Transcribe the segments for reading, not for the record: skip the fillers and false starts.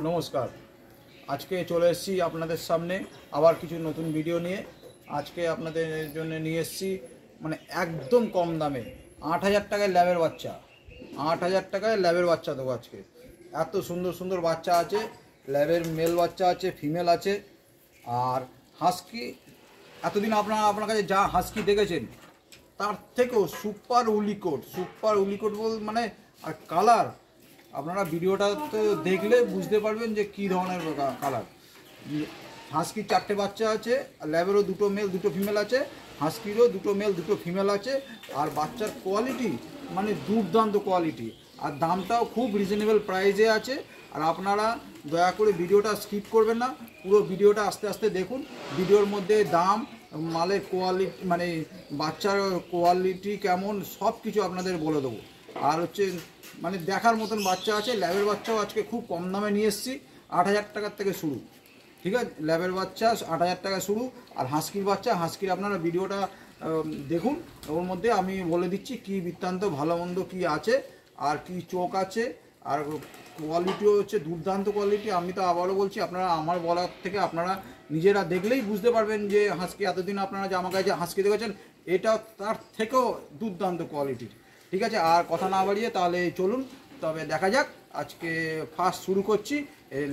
নমস্কার। আজকে চলে এসেছি আপনাদের সামনে আবার কিছু নতুন ভিডিও নিয়ে। আজকে আপনাদের জন্য নিয়ে এসেছি মানে একদম কম দামে ৮,০০০ টাকায় ল্যাবের বাচ্চা। ৮,০০০ টাকায় ল্যাবের বাচ্চা দেবো আজকে। এত সুন্দর সুন্দর বাচ্চা আছে, ল্যাবের মেল বাচ্চা আছে, ফিমেল আছে। আর হাস্কি এতদিন আপনার কাছে যা হাস্কি দেখেছেন তার থেকেও সুপার উলিকোট বল মানে আর কালার আপনারা ভিডিওটা তো দেখলে বুঝতে পারবেন যে কী ধরনের কালার। হাস্কির 4টে বাচ্চা আছে, ল্যাবেরও 2টো মেল 2টো ফিমেল আছে, হাস্কিরও 2টো মেল 2টো ফিমেল আছে। আর বাচ্চার কোয়ালিটি মানে দুর্দান্ত কোয়ালিটি, আর দামটাও খুব রিজনেবল প্রাইসে আছে। আর আপনারা দয়া করে ভিডিওটা স্কিপ করবেন না, পুরো ভিডিওটা আস্তে আস্তে দেখুন। ভিডিওর মধ্যে দাম, মালের কোয়ালিটি মানে বাচ্চার কোয়ালিটি কেমন সব কিছু আপনাদের বলে দেবো। আর হচ্ছে মানে দেখার মতন বাচ্চা আছে। ল্যাবের বাচ্চাও আজকে খুব কম দামে নিয়ে এসেছি, ৮,০০০ টাকার থেকে শুরু। ঠিক আছে, ল্যাবের বাচ্চা ৮,০০০ টাকা শুরু। আর হাস্কির বাচ্চা, হাস্কির আপনারা ভিডিওটা দেখুন, ওর মধ্যে আমি বলে দিচ্ছি কি বৃত্তান্ত ভালো মন্দ কী আছে আর কি চোখ আছে। আর কোয়ালিটিও হচ্ছে দুর্দান্ত কোয়ালিটি। আমি তো আবারও বলছি, আপনারা আমার বলার থেকে আপনারা নিজেরা দেখলেই বুঝতে পারবেন যে হাস্কি এতদিন আপনারা যে আমার কাছে হাস্কি দেখেছেন এটা তার থেকেও দুর্দান্ত কোয়ালিটির। ঠিক আছে, আর কথা না বাড়িয়ে তাহলে চলুন তবে দেখা যাক। আজকে ফার্স্ট শুরু করছি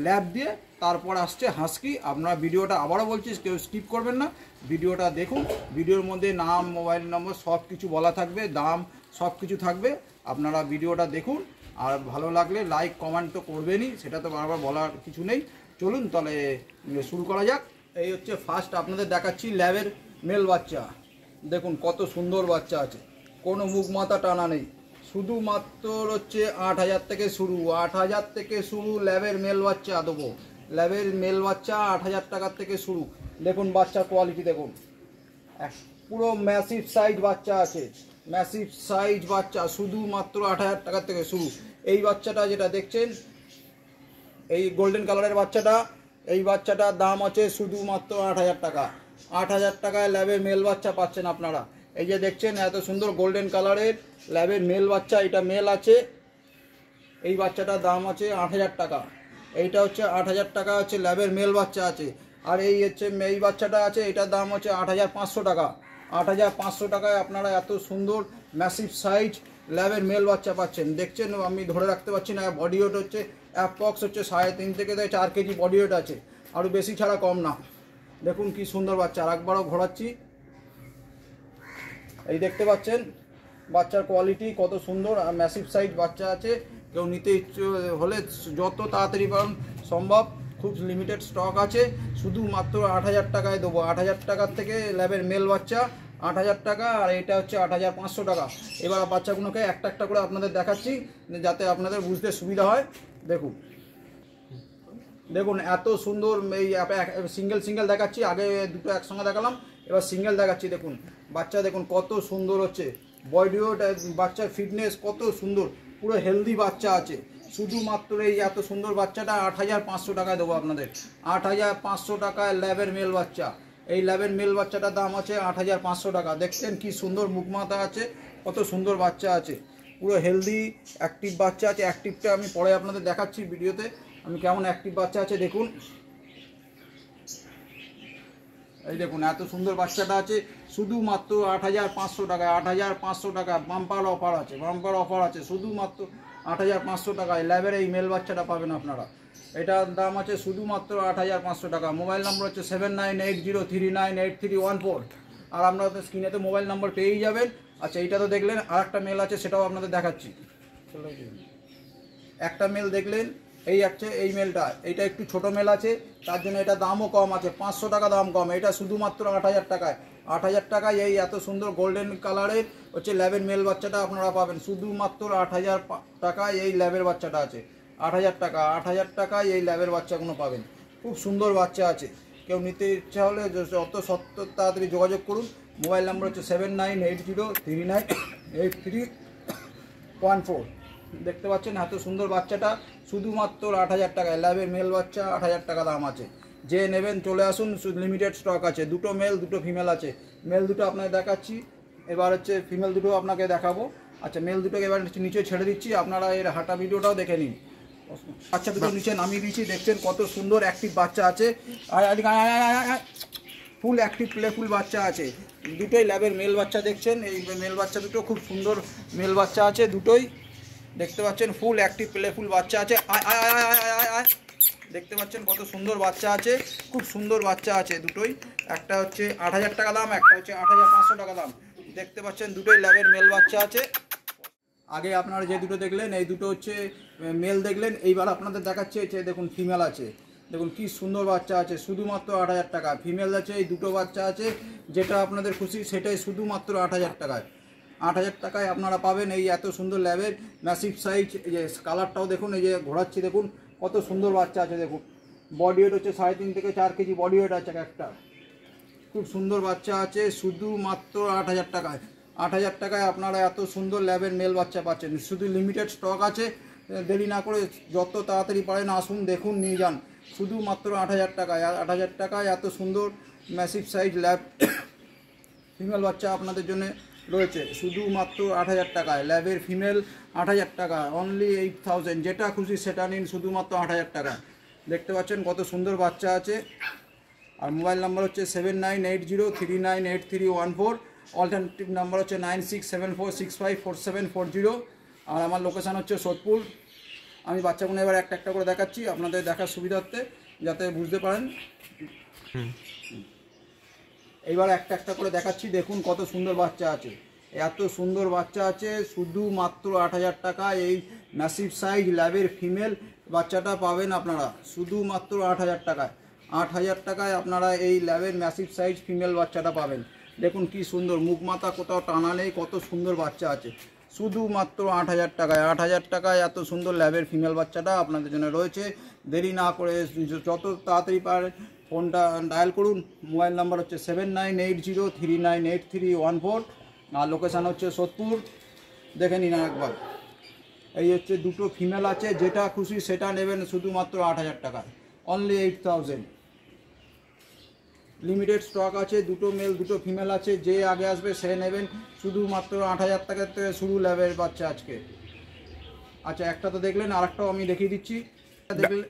ল্যাব দিয়ে, তারপর আসছে হাস্কি। আপনারা ভিডিওটা আবারও বলছি কেউ স্কিপ করবেন না, ভিডিওটা দেখুন। ভিডিওর মধ্যে নাম, মোবাইল নম্বর সব কিছু বলা থাকবে, দাম সব কিছু থাকবে। আপনারা ভিডিওটা দেখুন, আর ভালো লাগলে লাইক কমেন্ট তো করবেনই, সেটা তো বারবার বলার কিছু নেই। চলুন তাহলে শুরু করা যাক। এই হচ্ছে ফার্স্ট আপনাদের দেখাচ্ছি ল্যাবের মেল বাচ্চা। দেখুন কত সুন্দর বাচ্চা আছে, কোনো মুখ মাথা টানা নেই। শুধুমাত্র হচ্ছে ৮,০০০ থেকে শুরু, ৮,০০০ থেকে শুরু ল্যাবের মেল বাচ্চা দেবো। ল্যাবের মেল বাচ্চা ৮,০০০ টাকার থেকে শুরু। দেখুন বাচ্চার কোয়ালিটি দেখুন, পুরো ম্যাসিভ সাইজ বাচ্চা আছে, ম্যাসিভ সাইজ বাচ্চা শুধুমাত্র ৮,০০০ টাকার থেকে শুরু। এই বাচ্চাটা যেটা দেখছেন, এই গোল্ডেন কালারের বাচ্চাটা, এই বাচ্চাটার দাম আছে শুধুমাত্র ৮,০০০ টাকা। ৮,০০০ টাকায় ল্যাবের মেল বাচ্চা পাচ্ছেন আপনারা। এই যে দেখছেন এত সুন্দর গোল্ডেন কালারের ল্যাবের মেল বাচ্চা, এটা মেল আছে। এই বাচ্চাটার দাম আছে ৮,০০০ টাকা। এইটা হচ্ছে ৮,০০০ টাকা হচ্ছে ল্যাবের মেল বাচ্চা আছে। আর এই হচ্ছে এই বাচ্চাটা আছে, এটার দাম হচ্ছে ৮,৫০০ টাকা। ৮,৫০০ টাকায় আপনারা এত সুন্দর ম্যাসিভ সাইজ ল্যাবের মেল বাচ্চা পাচ্ছেন। দেখছেন আমি ধরে রাখতে পারছি না, বডি ওয়েট হচ্ছে অ্যাপ্রক্স হচ্ছে ৩.৫ থেকে ৪ কেজি বডি ওয়েট আছে, আরও বেশি ছাড়া কম না। দেখুন কি সুন্দর বাচ্চা, আর একবারও ঘোরাচ্ছি। এই দেখতে পাচ্ছেন বাচ্চার কোয়ালিটি কত সুন্দর, আর ম্যাসিভ সাইজ বাচ্চা আছে। কেউ নিতে ইচ্ছে হলে যত তাড়াতাড়ি পারেন সম্ভব, খুব লিমিটেড স্টক আছে। শুধুমাত্র ৮,০০০ টাকায় দেবো। ৮,০০০ টাকার থেকে ল্যাবের মেল বাচ্চা ৮,০০০ টাকা, আর এটা হচ্ছে ৮,৫০০ টাকা। এবার বাচ্চাগুলোকে একটা একটা করে আপনাদের দেখাচ্ছি যাতে আপনাদের বুঝতে সুবিধা হয়। দেখুন দেখুন এত সুন্দর। এই সিঙ্গেল দেখাচ্ছি, আগে দুটো একসঙ্গে দেখালাম, এবার সিঙ্গেল দেখাচ্ছি। দেখুন বাচ্চা দেখুন কত সুন্দর হচ্ছে, বডি ওয়েট, বাচ্চার ফিটনেস কত সুন্দর, পুরো হেলদি বাচ্চা আছে। শুধুমাত্র এই এত সুন্দর বাচ্চাটা ৮,৫০০ টাকায় দেবো আপনাদের। ৮,৫০০ টাকায় ল্যাবের মেল বাচ্চা। এই ল্যাবের মেল বাচ্চাটার দাম আছে ৮,৫০০ টাকা। দেখছেন কি সুন্দর মুখ মাথা আছে, কত সুন্দর বাচ্চা আছে, পুরো হেলদি অ্যাক্টিভ বাচ্চা আছে। অ্যাক্টিভটা আমি পরে আপনাদের দেখাচ্ছি ভিডিওতে আমি কেমন অ্যাক্টিভ বাচ্চা আছে। দেখুন এই দেখুন এত সুন্দর বাচ্চাটা আছে শুধুমাত্র ৮,৫০০ টাকায়। ৮,৫০০ টাকা বাম্পার অফার আছে, বাম্পার অফার আছে। শুধুমাত্র ৮,৫০০ টাকায় ল্যাবের এই মেল বাচ্চাটা পাবেন আপনারা। এটার দাম আছে শুধুমাত্র ৮,৫০০ টাকা। মোবাইল নম্বর হচ্ছে 7980398314। আর আপনাদের স্ক্রিনে তো মোবাইল নম্বর পেয়েই যাবেন। আচ্ছা এইটা তো দেখলেন, আর একটা মেল আছে সেটাও আপনাদের দেখাচ্ছি। একটা মেল দেখলেন, এই আছে এই মেলটা, এইটা একটু ছোট মেল আছে, তার জন্য এটা দামও কম আছে, ৫০০ টাকা দাম কম। এটা শুধুমাত্র ৮,০০০ টাকায়। ৮,০০০ টাকায় এই এত সুন্দর গোল্ডেন কালারের হচ্ছে ল্যাবের মেল বাচ্চাটা আপনারা পাবেন। শুধুমাত্র ৮,০০০ টাকায় এই ল্যাবের বাচ্চাটা আছে। ৮,০০০ টাকা, ৮,০০০ টাকায় এই ল্যাবের বাচ্চাগুলো পাবেন। খুব সুন্দর বাচ্চা আছে। কেউ নিতে ইচ্ছা হলে যত সত্তর তাড়াতাড়ি যোগাযোগ করুন। মোবাইল নাম্বার হচ্ছে 7980398314। দেখতে পাচ্ছেন এত সুন্দর বাচ্চাটা শুধুমাত্র ৮,০০০ টাকায় ল্যাবের মেল বাচ্চা। ৮,০০০ টাকা দাম আছে। যে নেবেন চলে আসুন, লিমিটেড স্টক আছে। 2টো মেল 2টো ফিমেল আছে। মেল দুটো আপনাকে দেখাচ্ছি, এবার হচ্ছে ফিমেল দুটো আপনাকে দেখাবো। আচ্ছা মেল দুটোকে এবার নিচে ছেড়ে দিচ্ছি, আপনারা এর হাঁটা ভিডিওটাও দেখে নিন। বাচ্চা দুটো নিচে নামিয়ে দিয়েছি, দেখছেন কত সুন্দর অ্যাক্টিভ বাচ্চা আছে, ফুল অ্যাক্টিভ প্লেফুল বাচ্চা আছে। দুটোই ল্যাবের মেল বাচ্চা দেখছেন, এই মেল বাচ্চা দুটো খুব সুন্দর মেল বাচ্চা আছে, দুটোই দেখতে পাচ্ছেন ফুল অ্যাক্টিভ প্লেফুল বাচ্চা আছে। দেখতে পাচ্ছেন কত সুন্দর বাচ্চা আছে, খুব সুন্দর বাচ্চা আছে দুটোই। একটা হচ্ছে 8,000 টাকা দাম, একটা হচ্ছে 8,500 টাকা দাম। দেখতে পাচ্ছেন দুটোই ল্যাবের মেল বাচ্চা আছে। আগে আপনারা যে দুটো দেখলেন এই দুটো হচ্ছে মেল দেখলেন, এইবার আপনাদের দেখাচ্ছে যে দেখুন ফিমেল আছে, দেখুন কি সুন্দর বাচ্চা আছে, শুধুমাত্র 8,000 টাকা। ফিমেল আছে, এই দুটো বাচ্চা আছে, যেটা আপনাদের খুশি সেটাই শুধুমাত্র 8,000 টাকায়। 8,000 টাকায় আপনারা পাবেন এই এত সুন্দর ল্যাবের ম্যাসিভ সাইজ। এই যে কালারটাও দেখুন, এই যে ঘোরাচ্ছি দেখুন কত সুন্দর বাচ্চা আছে। দেখুন বডি ওয়েট হচ্ছে 3.5 থেকে 4 কেজি বডি ওয়েট আছে একটা, খুব সুন্দর বাচ্চা আছে শুধুমাত্র 8,000 টাকায়। 8,000 টাকায় আপনারা এত সুন্দর ল্যাবের মেল বাচ্চা পাচ্ছেন। শুধু লিমিটেড স্টক আছে, দেরি না করে যত তাড়াতাড়ি পারেন আসুন, দেখুন, নিয়ে যান, শুধুমাত্র 8,000 টাকায়। 8,000 টাকায় এত সুন্দর ম্যাসিভ সাইজ ল্যাব ফিমেল বাচ্চা আপনাদের জন্য রয়েছে, শুধুমাত্র 8,000 টাকায়। ল্যাবের ফিমেল 8,000 টাকা, অনলি 8,000, যেটা খুশি সেটা নিন, শুধুমাত্র 8,000 টাকা। দেখতে পাচ্ছেন কত সুন্দর বাচ্চা আছে। আর মোবাইল নাম্বার হচ্ছে 7980398314, অল্টারনেটিভ নাম্বার হচ্ছে 9674654740। আর আমার লোকেশান হচ্ছে সোদপুর। আমি বাচ্চাগুলো এবার একটা একটা করে দেখাচ্ছি আপনাদের দেখার সুবিধার্থে, যাতে বুঝতে পারেন। এইবার একটা একটা করে দেখাচ্ছি, দেখুন কত সুন্দর বাচ্চা আছে, এত সুন্দর বাচ্চা আছে, শুধুমাত্র 8,000 টাকা। এই ম্যাসিভ সাইজ ল্যাবের ফিমেল বাচ্চাটা পাবেন আপনারা শুধুমাত্র 8,000 টাকায়। 8,000 টাকায় আপনারা এই ল্যাবের ম্যাসিভ সাইজ ফিমেল বাচ্চাটা পাবেন। দেখুন কি সুন্দর, মুখ মাথা কোথাও টানা নেই, কত সুন্দর বাচ্চা আছে, শুধুমাত্র 8,000 টাকায়। 8,000 টাকায় এত সুন্দর ল্যাবের ফিমেল বাচ্চাটা আপনাদের জন্য রয়েছে। দেরি না করে যত তাড়াতাড়ি পারেন ফোনটা ডায়াল করুন। মোবাইল নাম্বার হচ্ছে 7980398314, আর লোকেশান হচ্ছে সোদপুর। দেখে নিন একবার। এই হচ্ছে দুটো ফিমেল আছে, যেটা খুশি সেটা নেবেন শুধুমাত্র 8,000 টাকায়, অনলি 8,000। লিমিটেড স্টক আছে, দুটো মেল দুটো ফিমেল আছে, যে আগে আসবে সে নেবেন, শুধুমাত্র 8,000 টাকার থেকে শুরু ল্যাবের বাচ্চা আজকে। আচ্ছা, একটা তো দেখলেন, আর একটাও আমি দেখিয়ে দিচ্ছি। দেখলেন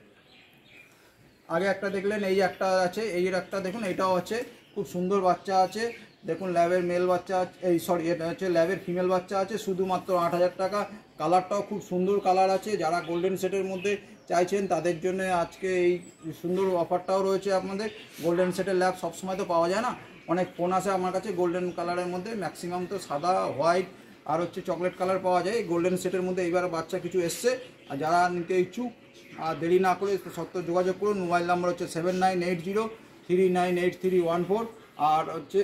আগে একটা দেখলেন, এই একটা আছে, এই একটা দেখুন, এইটাও আছে, খুব সুন্দর বাচ্চা আছে। দেখুন ল্যাবের মেল বাচ্চা, এই সরি এটা হচ্ছে ল্যাবের ফিমেল বাচ্চা আছে, শুধুমাত্র 8,000 টাকা। কালারটাও খুব সুন্দর কালার আছে, যারা গোল্ডেন সেটের মধ্যে চাইছেন তাদের জন্য আজকে এই সুন্দর অফারটাও রয়েছে আপনাদের। গোল্ডেন সেটের ল্যাব সবসময় তো পাওয়া যায় না, অনেক ফোন আসে আমার কাছে গোল্ডেন কালারের মধ্যে, ম্যাক্সিমাম তো সাদা, হোয়াইট আর হচ্ছে চকলেট কালার পাওয়া যায়। গোল্ডেন সেটের মধ্যে এইবার বাচ্চা কিছু এসছে, আর যারা নিতে ইচ্ছুক আর দেরি না করে সত্ত্বর যোগাযোগ করুন। মোবাইল নাম্বার হচ্ছে 7980398314, আর হচ্ছে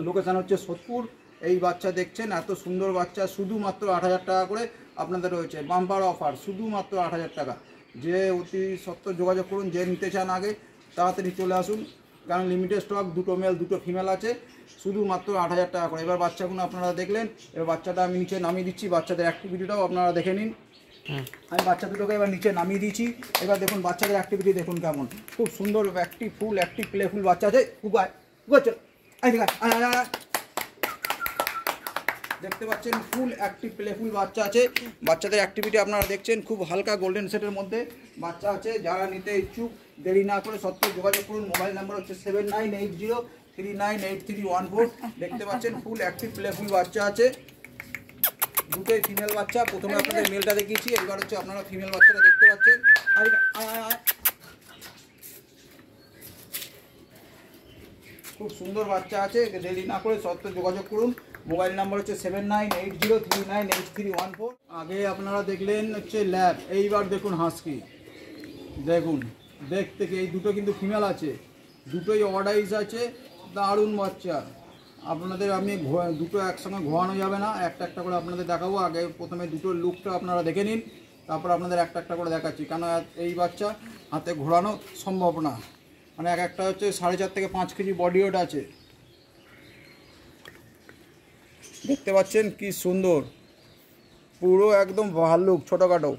লোকেশান হচ্ছে সোদপুর। এই বাচ্চা দেখছেন এত সুন্দর বাচ্চা, শুধুমাত্র 8,000 টাকা করে আপনাদের রয়েছে, বাম্পার অফার, শুধুমাত্র 8,000 টাকা। যে অতি সত্ত্বর যোগাযোগ করুন, যে নিতে চান আগে তাড়াতাড়ি চলে আসুন, কারণ লিমিটেড স্টক, দুটো মেল দুটো ফিমেল আছে, শুধুমাত্র 8,000 টাকা করে। এবার বাচ্চাগুলো আপনারা দেখলেন, এবার বাচ্চাটা আমি নিচে নামিয়ে দিচ্ছি, বাচ্চাদের অ্যাক্টিভিটিটাও আপনারা দেখে নিন। আমি বাচ্চা দুটোকে এবার নিচে নামিয়ে দিয়েছি। এবার দেখুন বাচ্চাদের অ্যাক্টিভিটি দেখুন কেমন, খুব সুন্দর অ্যাক্টিভ, ফুল অ্যাক্টিভ প্লেফুল বাচ্চা আছে। দেখতে পাচ্ছেন ফুল অ্যাক্টিভ প্লেফুল বাচ্চা আছে। বাচ্চাদের অ্যাক্টিভিটি আপনারা দেখছেন, খুব হালকা গোল্ডেন সেটের মধ্যে বাচ্চা আছে। যারা নিতে ইচ্ছুক দেরি না করে সত্ত্বর যোগাযোগ করুন। মোবাইল নাম্বার হচ্ছে 7980398314। দেখতে পাচ্ছেন ফুল অ্যাক্টিভ প্লেফুল বাচ্চা আছে, দুটোই ফিমেল বাচ্চা। প্রথমে আপনাদের মেলটা দেখিয়েছি, এবার হচ্ছে আপনারা ফিমেল বাচ্চাটা দেখতে পাচ্ছেন। খুব সুন্দর বাচ্চা আছে, দেরি না করে সত্ত্বর যোগাযোগ করুন। মোবাইল নাম্বার হচ্ছে 7980398314। আগে আপনারা দেখলেন হচ্ছে ল্যাব, এইবার দেখুন হাস্কি। দেখুন দেখতে এই দুটো কিন্তু ফিমেল আছে, দুটোই অর্ডাইজ আছে, দারুণ বাচ্চা। আপনাদের আমি দুটো একসঙ্গে ঘোরানো যাবে না, একটা একটা করে আপনাদের দেখাবো। আগে প্রথমে দুটোর লুকটা আপনারা দেখে নিন, তারপর আপনাদের একটা একটা করে দেখাচ্ছি, কারণ এই বাচ্চা হাতে ঘোরানো সম্ভব না। মানে এক একটা হচ্ছে 4.5 থেকে 5 কেজি বডি ওয়েট আছে। দেখতে পাচ্ছেন কি সুন্দর, পুরো একদম ভাল্লুক, ছোটোখাটো,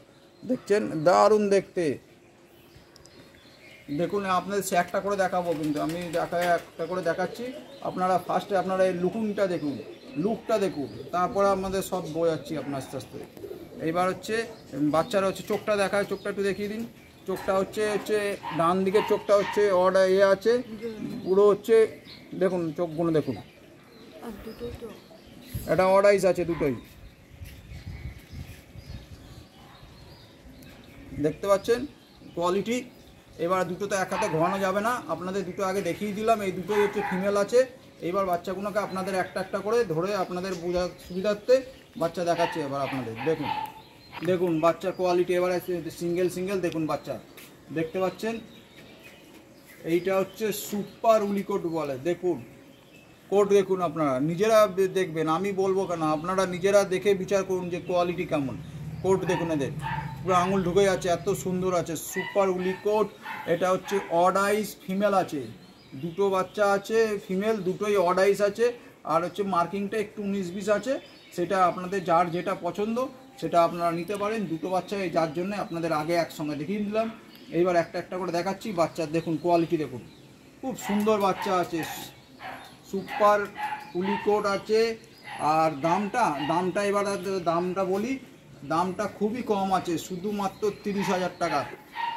দেখছেন দারুণ দেখতে। দেখুন আপনাদের সে একটা করে দেখাবো, কিন্তু আমি একটা করে দেখাচ্ছি। আপনারা ফার্স্টে আপনারা এই লুকিংটা দেখুন, লুকটা দেখুন, তারপরে আপনাদের সব বোঝাচ্ছি আপনার আস্তে আস্তে। এইবার হচ্ছে বাচ্চারা হচ্ছে চোখটা দেখায়, চোখটা একটু দেখিয়ে দিন। চোখটা হচ্ছে ডান দিকের চোখটা হচ্ছে আছে পুরো হচ্ছে, দেখুন চোখগুলো দেখুন, এটা অর্ডাইজ আছে দুটোই, দেখতে পাচ্ছেন কোয়ালিটি। এবার দুটো তো এক হাতে ঘোরানো যাবে না, আপনাদের দুটো আগে দেখিয়ে দিলাম, এই দুটোই হচ্ছে ফিমেল আছে। এইবার বাচ্চাগুলোকে আপনাদের একটা একটা করে ধরে আপনাদের বোঝার সুবিধার্থে বাচ্চা দেখাচ্ছে। এবার আপনাদের দেখুন, দেখুন বাচ্চার কোয়ালিটি এবারে সিঙ্গেল দেখুন বাচ্চা দেখতে পাচ্ছেন। এইটা হচ্ছে সুপার উলি কোট বলে, দেখুন কোট দেখুন, আপনারা নিজেরা দেখবেন, আমি বলবো কেন, আপনারা নিজেরা দেখে বিচার করুন যে কোয়ালিটি কেমন। কোট দেখুন, এদের পুরো আঙুল ঢুকে যাচ্ছে, এত সুন্দর আছে, সুপার উলি কোট। এটা হচ্ছে অড আইস ফিমেল আছে, দুটো বাচ্চা আছে ফিমেল, দুটোই অড আইস আছে। আর হচ্ছে মার্কিংটা একটু 19-20 আছে, সেটা আপনাদের যার যেটা পছন্দ সেটা আপনারা নিতে পারেন। দুটো বাচ্চা যার জন্য আপনাদের আগে একসঙ্গে দেখিয়ে দিলাম। এইবার একটা একটা করে দেখাচ্ছি। বাচ্চার দেখুন কোয়ালিটি দেখুন, খুব সুন্দর বাচ্চা আছে, সুপার উলি কোট আছে। আর দামটা এবার দামটা বলি, দামটা খুবই কম আছে, শুধুমাত্র 30,000 টাকা।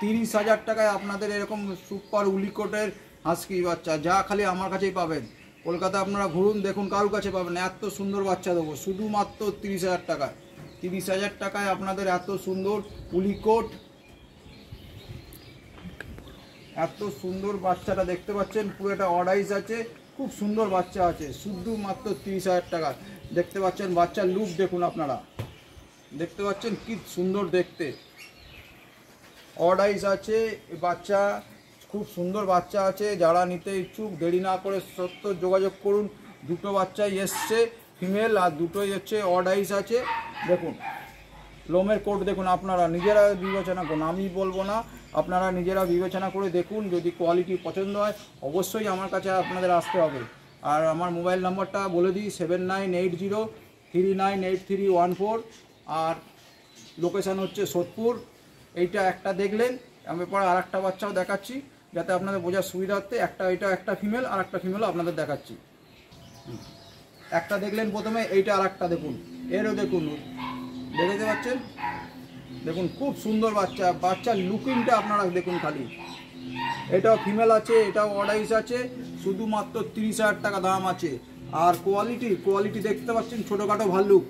30,000 টাকায় আপনাদের এরকম সুপার উলি কোটের হাস্কি বাচ্চা যা খালি আমার কাছেই পাবেন। কলকাতা আপনারা ঘুরুন, দেখুন কারুর কাছে পাবেন, এত সুন্দর বাচ্চা দেবো শুধুমাত্র 30,000 টাকায়। 30,000 টাকায় আপনাদের এত সুন্দর উলি কোট, এত সুন্দর বাচ্চাটা দেখতে পাচ্ছেন, পুরো এটা অর্ডাইজ আছে, খুব সুন্দর বাচ্চা আছে, শুধুমাত্র 30,000 টাকা। দেখতে পাচ্ছেন বাচ্চার লুক দেখুন, আপনারা দেখতে পাচ্ছেন কি সুন্দর দেখতে, অর্ডাইজ আছে বাচ্চা, খুব সুন্দর বাচ্চা আছে। যারা নিতে ইচ্ছুক দেরি না করে সত্য যোগাযোগ করুন। দুটো বাচ্চাই এসছে ফিমেল, আর দুটোই হচ্ছে অর্ডাইজ আছে। দেখুন লোমের কোট দেখুন, আপনারা নিজেরা বিবেচনা করুন, আমি বলবো না, আপনারা নিজেরা বিবেচনা করে দেখুন। যদি কোয়ালিটি পছন্দ হয় অবশ্যই আমার কাছে আপনাদের আসতে হবে। আর আমার মোবাইল নাম্বারটা বলে দিই, 7980398314, আর লোকেশান হচ্ছে সোদপুর। এইটা একটা দেখলেন, আমি পরে আর একটা বাচ্চাও দেখাচ্ছি যাতে আপনাদের বোঝার সুবিধার্থে। এটা একটা ফিমেল, আর একটা ফিমেলও আপনাদের দেখাচ্ছি। একটা দেখলেন প্রথমে, এইটা আর একটা দেখুন, এরও দেখুন, দেখতে পাচ্ছেন, দেখুন খুব সুন্দর বাচ্চা, বাচ্চার লুকিংটা আপনারা দেখুন খালি। এটাও ফিমেল আছে, এটাও অর্ডাইস আছে, শুধুমাত্র 30,000 টাকা দাম আছে। আর কোয়ালিটি দেখতে পাচ্ছেন, ছোটোখাটো ভাল্লুক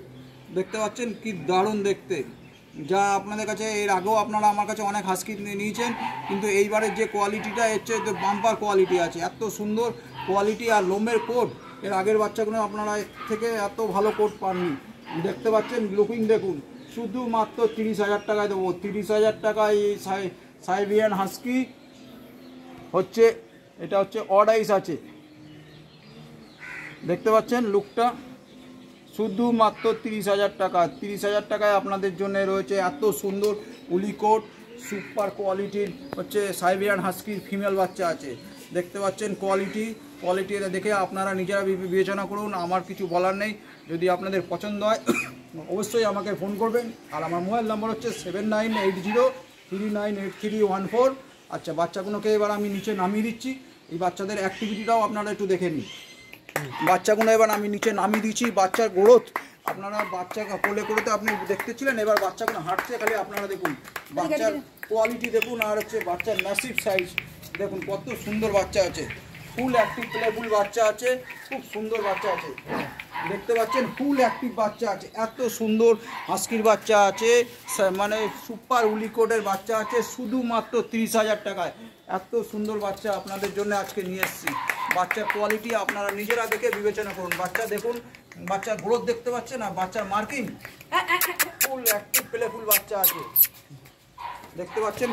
দেখতে পাচ্ছেন, কি দারুণ দেখতে। যা আপনাদের কাছে এর আগেও আপনারা আমার কাছে অনেক হাস্কি নিয়েছেন, কিন্তু এইবারের যে কোয়ালিটিটা হচ্ছে বাম্পার কোয়ালিটি আছে, এত সুন্দর কোয়ালিটি। আর লোমের কোট, এর আগের বাচ্চাগুলো আপনারা এর থেকে এত ভালো কোট পাননি। দেখতে পাচ্ছেন লুকিং দেখুন, শুধুমাত্র 30,000 টাকায় দেবো। 30,000 টাকায় এই সাইবিয়ান হাস্কি হচ্ছে, এটা হচ্ছে অর্ডাইস আছে, দেখতে পাচ্ছেন লুকটা, শুধুমাত্র 30,000 টাকা। 30,000 টাকায় আপনাদের জন্য রয়েছে এত সুন্দর উলি কোট, সুপার কোয়ালিটির হচ্ছে সাইবিয়ান হাস্কির ফিমেল বাচ্চা আছে। দেখতে পাচ্ছেন কোয়ালিটি এটা দেখে আপনারা নিজেরা বিবেচনা করুন, আমার কিছু বলার নেই। যদি আপনাদের পছন্দ হয় অবশ্যই আমাকে ফোন করবেন। আর আমার মোবাইল নাম্বার হচ্ছে 7980398314। আচ্ছা, বাচ্চাগুলোকে এবার আমি নিচে নামিয়ে দিচ্ছি। এই বাচ্চাদের অ্যাক্টিভিটিটাও আপনারা একটু দেখে নিন। বাচ্চাগুলো এবার আমি নিচে নামিয়ে দিচ্ছি। বাচ্চার গ্রোথ আপনারা বাচ্চা কোলে করে তো আপনি দেখতেছিলেন, এবার বাচ্চাগুলো হাঁটছে খালি, আপনারা দেখুন বাচ্চার কোয়ালিটি দেখুন। আর হচ্ছে বাচ্চার ম্যাসিভ সাইজ দেখুন, কত সুন্দর বাচ্চা আছে, ফুল অ্যাক্টিভ প্লেফুল বাচ্চা আছে, খুব সুন্দর বাচ্চা আছে, দেখতে পাচ্ছেন ফুল অ্যাক্টিভ বাচ্চা আছে, এত সুন্দর হাস্কির বাচ্চা আছে, মানে সুপার উলি কোটের বাচ্চা আছে, শুধুমাত্র 30,000 টাকায়। এত সুন্দর বাচ্চা আপনাদের জন্য আজকে নিয়ে এসেছি। বাচ্চার কোয়ালিটি আপনারা নিজেরা দেখে বিবেচনা করুন। বাচ্চা দেখুন, বাচ্চার গ্রোথ দেখতে পাচ্ছেন, না বাচ্চার মার্কিং, ফুল অ্যাক্টিভ প্লেফুল বাচ্চা আছে, দেখতে পাচ্ছেন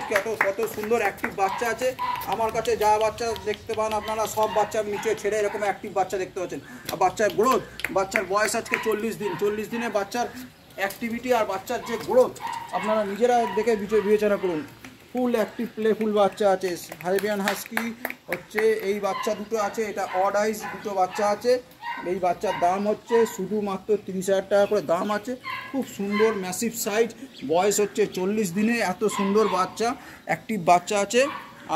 কত সুন্দর অ্যাক্টিভ বাচ্চা আছে। আমার কাছে যা বাচ্চা দেখতে পান আপনারা সব বাচ্চার নিচে ছেড়ে এরকম অ্যাক্টিভ বাচ্চা দেখতে পাচ্ছেন। আর বাচ্চার গ্রোথ, বাচ্চার বয়স আজকে 40 দিন, 40 দিনে বাচ্চার অ্যাক্টিভিটি আর বাচ্চার যে গ্রোথ আপনারা নিজেরা দেখে বিবেচনা করুন। ফুল অ্যাক্টিভ প্লেফুল বাচ্চা আছে, সাইবিয়ান হাস্কি হচ্ছে এই বাচ্চা দুটো আছে, এটা অড আইস দুটো বাচ্চা আছে। এই বাচ্চার দাম হচ্ছে শুধুমাত্র 30,000 টাকা করে দাম আছে। খুব সুন্দর ম্যাসিভ সাইজ, বয়স হচ্ছে 40 দিনে, এত সুন্দর বাচ্চা অ্যাক্টিভ বাচ্চা আছে।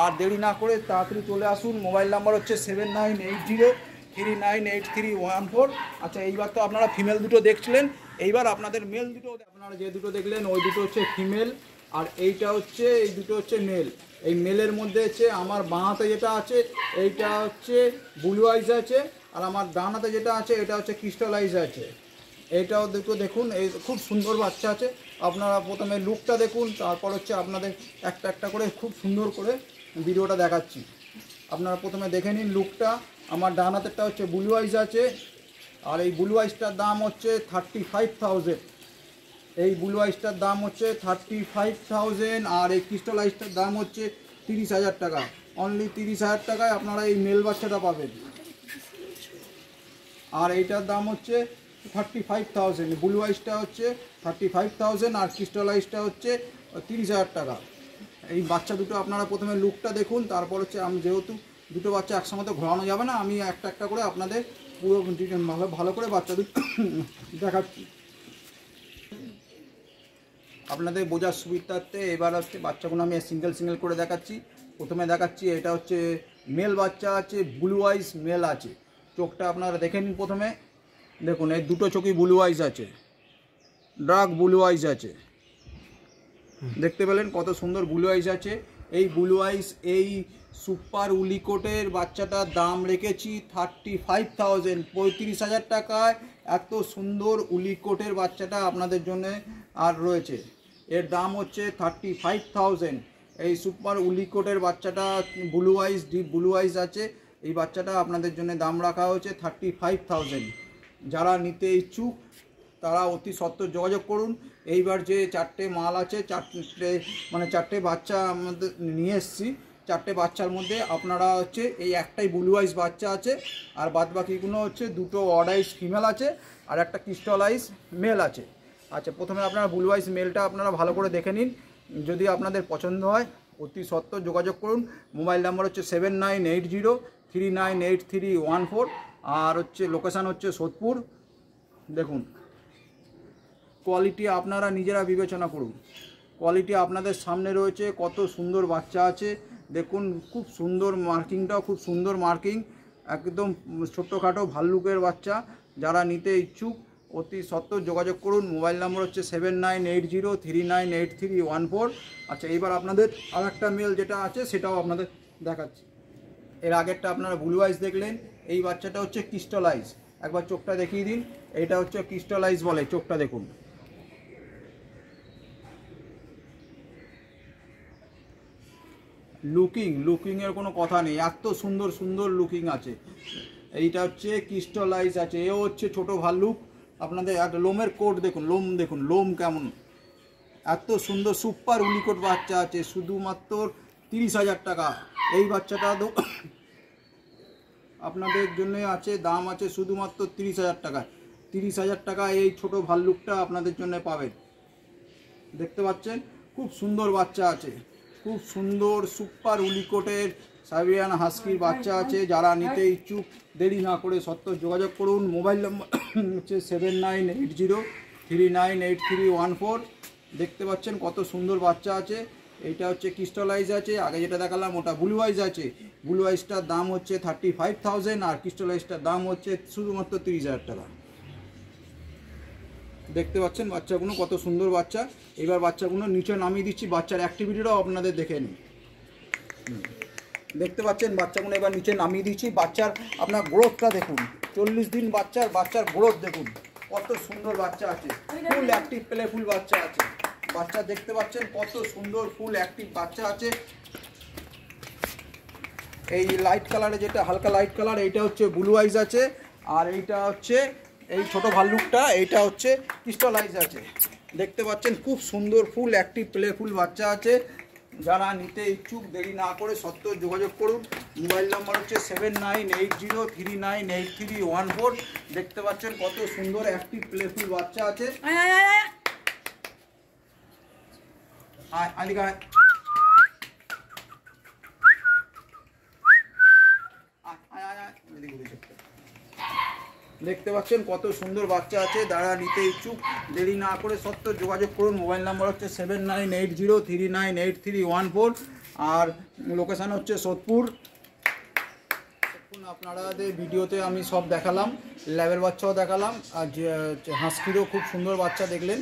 আর দেরি না করে তাড়াতাড়ি চলে আসুন। মোবাইল নাম্বার হচ্ছে 7980398314। আচ্ছা, এইবার তো আপনারা ফিমেল দুটো দেখছিলেন, এইবার আপনাদের মেল দুটো, আপনারা যে দুটো দেখলেন ওই দুটো হচ্ছে ফিমেল, আর এইটা হচ্ছে, এই দুটো হচ্ছে মেল। এই মেলের মধ্যে হচ্ছে আমার বাঁ হাতে যেটা আছে এইটা হচ্ছে ব্লু আইজ আছে, আর আমার ডান হাতে যেটা আছে এটা হচ্ছে ক্রিস্টালাইজ আছে। এইটাও দুটো দেখুন, এই খুব সুন্দর বাচ্চা আছে। আপনারা প্রথমে লুকটা দেখুন, তারপর হচ্ছে আপনাদের একটা একটা করে খুব সুন্দর করে ভিডিওটা দেখাচ্ছি। আপনারা প্রথমে দেখে নিন লুকটা। আমার ডান হাতেরটা হচ্ছে ব্লু আইজ আছে, আর এই ব্লু আইসটার দাম হচ্ছে 35,000। এই ব্লু আইসটার দাম হচ্ছে 35,000, আর এই ক্রিস্টাল আইসটার দাম হচ্ছে 30,000 টাকা। অনলি 30,000 টাকায় আপনারা এই মেল বাচ্চাটা পাবেন। আর এইটার দাম হচ্ছে 35,000। ব্লু আইসটা হচ্ছে 35,000, আর ক্রিস্টাল আইসটা হচ্ছে 30,000 টাকা। এই বাচ্চা দুটো আপনারা প্রথমে লুকটা দেখুন, তারপর হচ্ছে আমি যেহেতু দুটো বাচ্চা একসঙ্গে ঘোরানো যাবে না, আমি একটা একটা করে আপনাদের পুরো ভালো করে বাচ্চা দুটো দেখাচ্ছি আপনাদের বোঝার সুবিধার্থে। এবার হচ্ছে বাচ্চাগুলো আমি সিঙ্গেল সিঙ্গেল করে দেখাচ্ছি। প্রথমে দেখাচ্ছি এটা হচ্ছে মেল বাচ্চা আছে, ব্লু আইস মেল আছে। চোখটা আপনারা দেখে নিন প্রথমে, দেখুন এই দুটো চোখই ব্লু আইস আছে, ডার্ক ব্লু আইস আছে। দেখতে পেলেন কত সুন্দর ব্লু আইস আছে। এই ব্লু আইস এই সুপার উলিকোটের বাচ্চাটার দাম রেখেছি 35,000, 35,000 টাকায়। এত সুন্দর উলিকোটের বাচ্চাটা আপনাদের জন্য আর রয়েছে। এর দাম হচ্ছে 35,000। এই সুপার উলিকোটের বাচ্চাটা ব্লু আইস, ডিপ ব্লু আইস আছে। এই বাচ্চাটা আপনাদের জন্য দাম রাখা হয়েছে 35,000। যারা নিতে ইচ্ছুক তারা অতি সত্বর যোগাযোগ করুন। এইবার যে চারটে মাল আছে, চারটে বাচ্চা আমাদের নিয়ে এসেছি। চারটে বাচ্চার মধ্যে আপনারা হচ্ছে এই একটাই ব্লু আইস বাচ্চা আছে, আর বাদ বাকিগুলো হচ্ছে দুটো অড আইস ফিমেল আছে, আর একটা ক্রিস্টাল আইস মেল আছে। আচ্ছা, প্রথমে আপনারা ব্লু আইস মেলটা আপনারা ভালো করে দেখে নিন। যদি আপনাদের পছন্দ হয় অতি সত্বর যোগাযোগ করুন। মোবাইল নাম্বার হচ্ছে 7980398314, আর হচ্ছে লোকেশান হচ্ছে সোদপুর। দেখুন কোয়ালিটি আপনারা নিজেরা বিবেচনা করুন। কোয়ালিটি আপনাদের সামনে রয়েছে, কত সুন্দর বাচ্চা আছে দেখুন। খুব সুন্দর মার্কিংটাও খুব সুন্দর মার্কিং, একদম ছোট্টখাটো ভাল্লুকের বাচ্চা। যারা নিতে ইচ্ছুক অতি সত্বর যোগাযোগ করুন। মোবাইল নম্বর হচ্ছে 7980398314। আচ্ছা, এইবার আপনাদের আর একটা মেল যেটা আছে সেটাও আপনাদের দেখাচ্ছি। এর আগেরটা আপনারা ব্লু আইস দেখলেন, এই বাচ্চাটা হচ্ছে ক্রিস্টাল আইস। একবার চোখটা দেখিয়ে দিন। এইটা হচ্ছে ক্রিস্টাল আইস বলে, চোখটা দেখুন। লুকিংয়ের কোনো কথা নেই, এত সুন্দর সুন্দর লুকিং আছে। এইটা হচ্ছে ক্রিস্টাল আইস আছে, এও হচ্ছে ছোট ভাল্লুক। আপনাদের একটা লোমের কোট দেখুন, লোম দেখুন, লোম কেমন। এত সুন্দর সুপার উলিকোট বাচ্চা আছে, শুধুমাত্র 30,000 টাকা। এই বাচ্চাটা আপনাদের জন্য আছে, দাম আছে শুধুমাত্র 30,000 টাকা। 30,000 টাকা এই ছোট ভাল্লুকটা আপনাদের জন্য পাবেন। দেখতে পাচ্ছেন খুব সুন্দর বাচ্চা আছে, খুব সুন্দর সুপার উলিকোটের সাইবেরিয়ান হাস্কির বাচ্চা আছে। যারা নিতে ইচ্ছুক দেরি না করে সত্ত্বর যোগাযোগ করুন। মোবাইল নম্বর হচ্ছে 7980398314। দেখতে পাচ্ছেন কত সুন্দর বাচ্চা আছে। এইটা হচ্ছে ক্রিস্টাল আইস আছে, আগে যেটা দেখালাম ওটা ব্লু আইস আছে। ব্লু আইসটার দাম হচ্ছে 35,000, আর ক্রিস্টাল আইসটার দাম হচ্ছে শুধুমাত্র 30,000 টাকা। দেখতে পাচ্ছেন বাচ্চাগুলো কত সুন্দর বাচ্চা। এবার বাচ্চাগুলো নিচে নামিয়ে দিচ্ছি, বাচ্চার অ্যাক্টিভিটিটাও আপনাদের দেখে নিন। দেখতে পাচ্ছেন বাচ্চাগুলো এবার নিচে নামিয়ে দিচ্ছি। বাচ্চার আপনার গ্রোথটা দেখুন, 40 দিন বাচ্চার গ্রোথ দেখুন, কত সুন্দর বাচ্চা আছে। ফুল অ্যাক্টিভ প্লেফুল বাচ্চা আছে। বাচ্চা দেখতে পাচ্ছেন কত সুন্দর ফুল অ্যাক্টিভ বাচ্চা আছে। এই লাইট কালারে যেটা হালকা লাইট কালার, এইটা হচ্ছে ব্লু আইস আছে, আর এইটা হচ্ছে এই ছোট ভাল্লুকটা, এইটা হচ্ছে ক্রিস্টাল আইস আছে। দেখতে পাচ্ছেন খুব সুন্দর ফুল অ্যাক্টিভ প্লেফুল বাচ্চা আছে। যারা নিতে ইচ্ছুক দেরি না করে সত্ত্বর যোগাযোগ করুন। মোবাইল নাম্বার হচ্ছে 7980398314। দেখতে পাচ্ছেন কত সুন্দর অ্যাক্টিভ প্লেফুল বাচ্চা আছে। দেখতে পাচ্ছেন কত সুন্দর বাচ্চা আছে। যারা নিতে ইচ্ছুক দেরি না করে সত্ত্বর যোগাযোগ করুন। মোবাইল নাম্বার হচ্ছে 7980398314, আর লোকেশান হচ্ছে সোদপুর আপনাদের ভিডিওতে আমি সব দেখালাম, ল্যাবের বাচ্চাও দেখালাম, আর যে হাস্কিরও খুব সুন্দর বাচ্চা দেখলেন।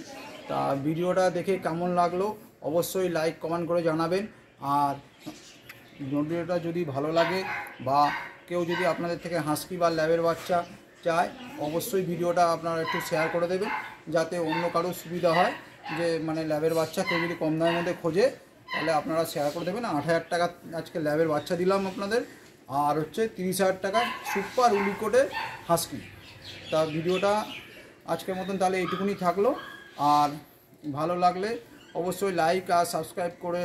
তা ভিডিওটা দেখে কেমন লাগলো অবশ্যই লাইক কমেন্ট করে জানাবেন। আর ভিডিওটা যদি ভালো লাগে বা কেউ যদি আপনাদের থেকে হাস্কি বা ল্যাবের বাচ্চা চায়, অবশ্যই ভিডিওটা আপনারা একটু শেয়ার করে দেবেন, যাতে অন্য কারোর সুবিধা হয়। যে মানে ল্যাবের বাচ্চা কেউ যদি কম দামের মধ্যে খোঁজে, তাহলে আপনারা শেয়ার করে দেবেন। 8,000 টাকা আজকে ল্যাবের বাচ্চা দিলাম আপনাদের, আর হচ্ছে 30,000 টাকা সুপার উলিকোটের হাস্কি। তা ভিডিওটা আজকের মতন তাহলে এইটুকুনি থাকলো। আর ভালো লাগলে অবশ্যই লাইক আর সাবস্ক্রাইব করে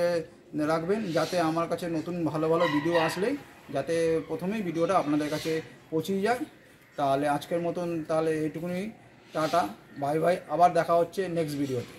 রাখবেন, যাতে আমার কাছে নতুন ভালো ভালো ভিডিও আসলেই যাতে প্রথমেই ভিডিওটা আপনাদের কাছে পৌঁছে যায়। তাহলে আজকের মতন তাহলে এইটুকুনি, টাটা, বাই বাই, আবার দেখা হচ্ছে নেক্সট ভিডিওতে।